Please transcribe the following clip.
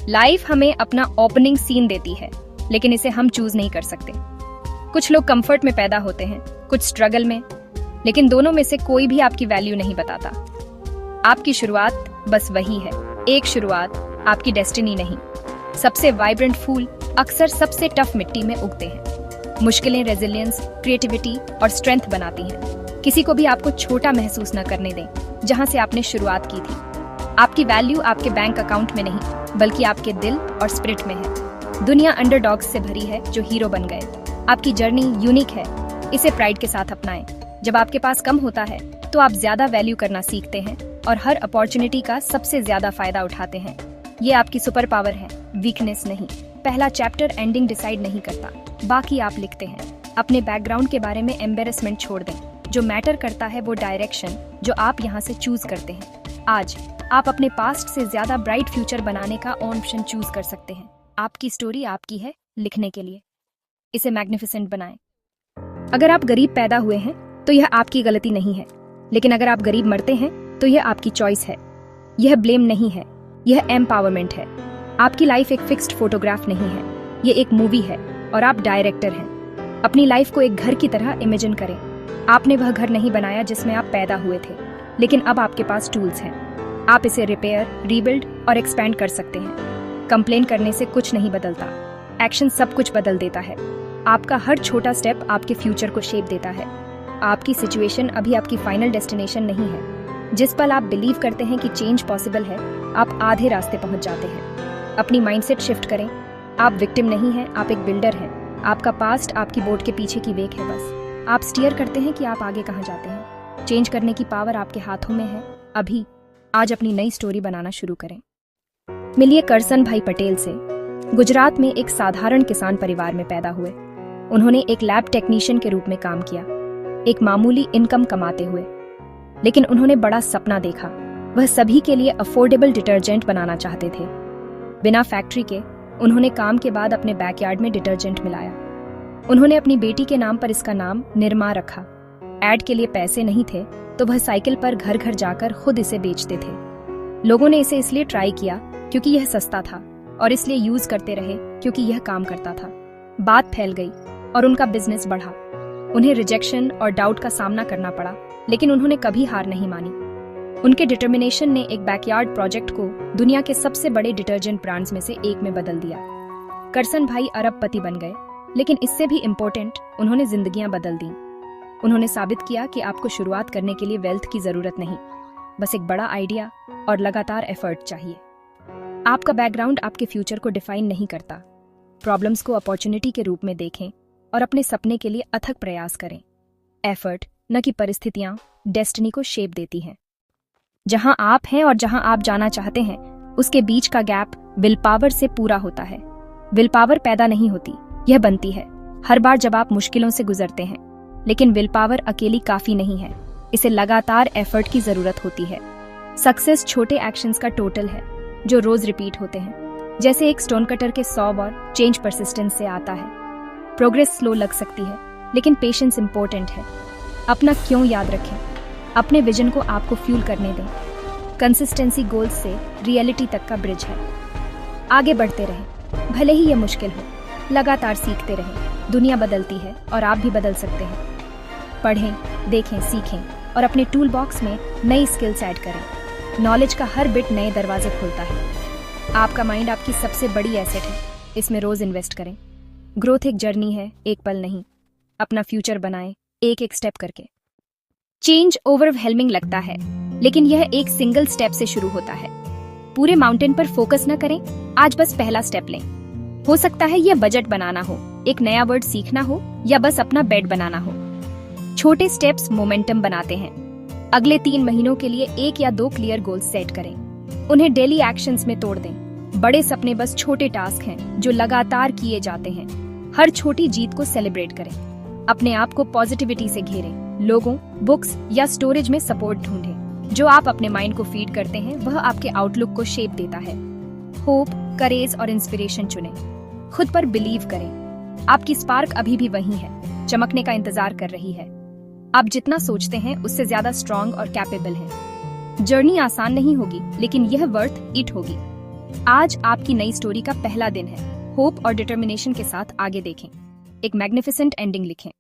Life हमें अपना opening scene देती है, लेकिन इसे हम चूज नहीं कर सकते। कुछ लोग कंफर्ट में पैदा होते हैं, कुछ स्ट्रगल में, लेकिन दोनों में से कोई भी आपकी वैल्यू नहीं बताता। आपकी शुरुआत बस वही है, एक शुरुआत, आपकी डेस्टिनी नहीं। सबसे वाइब्रेंट फूल अक्सर सबसे टफ मिट्टी में उगते हैं। मुश्किलें रेजिलियंस, क्रिएटिविटी और स्ट्रेंथ बनाती हैं। किसी को भी आपको छोटा महसूस न करने दें जहां से आपने शुरुआत की थी। आपकी वैल्यू आपके बैंक अकाउंट में नहीं, बल्कि आपके दिल और स्पिरिट में है। दुनिया अंडरडॉग्स से भरी है जो हीरो बन गए। आपकी जर्नी यूनिक है, इसे प्राइड के साथ अपनाएं। जब आपके पास कम होता है तो आप ज्यादा वैल्यू करना सीखते हैं और हर अपॉर्चुनिटी का सबसे ज्यादा फायदा उठाते हैं। ये आपकी सुपर पावर है, वीकनेस नहीं। पहला चैप्टर एंडिंग डिसाइड नहीं करता, बाकी आप लिखते हैं। अपने बैकग्राउंड के बारे में एम्बेरसमेंट छोड़ दें। जो मैटर करता है वो डायरेक्शन जो आप यहाँ से चूज करते हैं। आज आप अपने पास्ट से ज्यादा ब्राइट फ्यूचर बनाने का ऑप्शन चूज कर सकते हैं। आपकी स्टोरी आपकी है लिखने के लिए। इसे मैग्निफिसेंट बनाएं। अगर आप गरीब पैदा हुए हैं तो यह आपकी गलती नहीं है, लेकिन अगर आप गरीब मरते हैं तो यह आपकी चॉइस है। यह ब्लेम नहीं है, यह एम्पावरमेंट है। आपकी लाइफ एक फिक्स्ड फोटोग्राफ नहीं है, ये एक मूवी है और आप डायरेक्टर हैं। अपनी लाइफ को एक घर की तरह इमेजिन करें। आपने वह घर नहीं बनाया जिसमें आप पैदा हुए थे, लेकिन अब आपके पास टूल्स हैं। आप इसे रिपेयर, रीबिल्ड और एक्सपैंड कर सकते हैं। कंप्लेन करने से कुछ नहीं बदलता, एक्शन सब कुछ बदल देता है। आपका हर छोटा स्टेप आपके फ्यूचर को शेप देता है। आपकी सिचुएशन अभी आपकी फाइनल डेस्टिनेशन नहीं है। जिस पल आप बिलीव करते हैं कि चेंज पॉसिबल है, आप आधे रास्ते पहुंच जाते हैं। अपनी माइंडसेट शिफ्ट करें। आप विक्टिम नहीं हैं, आप एक बिल्डर हैं। आपका पास्ट आपकी बोट के पीछे की वेक है, बस आप स्टीयर करते हैं कि आप आगे कहां जाते हैं। चेंज करने की पावर आपके हाथों में है। अभी आज अपनी नई स्टोरी बनाना शुरू करें। मिलिए करसन भाई पटेल से। गुजरात में एक साधारण किसान परिवार में पैदा हुए। उन्होंने एक लैब टेक्नीशियन के रूप में काम किया, एक मामूली इनकम कमाते हुए। लेकिन उन्होंने बड़ा सपना देखा। वह सभी के लिए अफोर्डेबल डिटर्जेंट बनाना चाहते थे। बिना फैक्ट्री के उन्होंने काम के बाद अपने बैकयार्ड में डिटर्जेंट मिलाया। उन्होंने अपनी बेटी के नाम पर इसका नाम निरमा रखा। एड के लिए पैसे नहीं थे तो वह साइकिल पर घर घर जाकर खुद इसे बेचते थे। लोगों ने इसे इसलिए ट्राई किया क्योंकि यह सस्ता था, और इसलिए यूज करते रहे क्योंकि यह काम करता था। बात फैल गई और उनका बिजनेस बढ़ा। उन्हें रिजेक्शन और डाउट का सामना करना पड़ा, लेकिन उन्होंने कभी हार नहीं मानी। उनके डिटर्मिनेशन ने एक बैकयार्ड प्रोजेक्ट को दुनिया के सबसे बड़े डिटर्जेंट ब्रांड्स में से एक में बदल दिया। करसन भाई अरबपति बन गए, लेकिन इससे भी इम्पोर्टेंट, उन्होंने जिंदगियां बदल दी। उन्होंने साबित किया कि आपको शुरुआत करने के लिए वेल्थ की जरूरत नहीं, बस एक बड़ा आइडिया और लगातार एफर्ट चाहिए। आपका बैकग्राउंड आपके फ्यूचर को डिफाइन नहीं करता। प्रॉब्लम्स को अपॉर्चुनिटी के रूप में देखें और अपने सपने के लिए अथक प्रयास करें। एफर्ट, न कि परिस्थितियां, डेस्टिनी को शेप देती हैं। जहां आप हैं और जहां आप जाना चाहते हैं, उसके बीच का गैप विल पावर से पूरा होता है। विल पावर पैदा नहीं होती, यह बनती है हर बार जब आप मुश्किलों से गुजरते हैं। लेकिन विल पावर अकेली काफी नहीं है, इसे लगातार एफर्ट की जरूरत होती है। सक्सेस छोटे एक्शंस का टोटल है जो रोज रिपीट होते हैं। जैसे एक स्टोन कटर के 100 बार चेंज परसिस्टेंस से आता है। प्रोग्रेस स्लो लग सकती है, लेकिन पेशेंस इंपॉर्टेंट है। अपना क्यों याद रखें, अपने विजन को आपको फ्यूल करने दें। कंसिस्टेंसी गोल्स से रियलिटी तक का ब्रिज है। आगे बढ़ते रहें, भले ही यह मुश्किल हो। लगातार सीखते रहें। दुनिया बदलती है और आप भी बदल सकते हैं। पढ़ें, देखें, सीखें और अपने टूल बॉक्स में नई स्किल्स ऐड करें। नॉलेज का हर बिट नए दरवाजे खोलता है। आपका माइंड आपकी सबसे बड़ी एसेट है, इसमें रोज इन्वेस्ट करें। ग्रोथ एक जर्नी है, एक पल नहीं। अपना फ्यूचर बनाएं, एक एक स्टेप करके। चेंज ओवरवेलमिंग लगता है, लेकिन यह एक सिंगल स्टेप से शुरू होता है। पूरे माउंटेन पर फोकस न करें, आज बस पहला स्टेप लें। हो सकता है यह बजट बनाना हो, एक नया वर्ड सीखना हो, या बस अपना बेड बनाना हो। छोटे स्टेप्स मोमेंटम बनाते हैं। अगले 3 महीनों के लिए 1 या 2 क्लियर गोल्स सेट करें। उन्हें डेली एक्शंस में तोड़ दें। बड़े सपने बस छोटे टास्क हैं जो लगातार किए जाते हैं। हर छोटी जीत को सेलिब्रेट करें। अपने आप को पॉजिटिविटी से घेरें। लोगों, बुक्स या स्टोरेज में सपोर्ट ढूंढें। जो आप अपने माइंड को फीड करते हैं वह आपके आउटलुक को शेप देता है। होप, करेज और इंस्पिरेशन चुनें। खुद पर बिलीव करें। आपकी स्पार्क अभी भी वही है, चमकने का इंतजार कर रही है। आप जितना सोचते हैं उससे ज्यादा स्ट्रॉन्ग और कैपेबल हैं। जर्नी आसान नहीं होगी, लेकिन यह वर्थ इट होगी। आज आपकी नई स्टोरी का पहला दिन है। होप और डिटर्मिनेशन के साथ आगे देखें। एक मैग्निफिसेंट एंडिंग लिखें।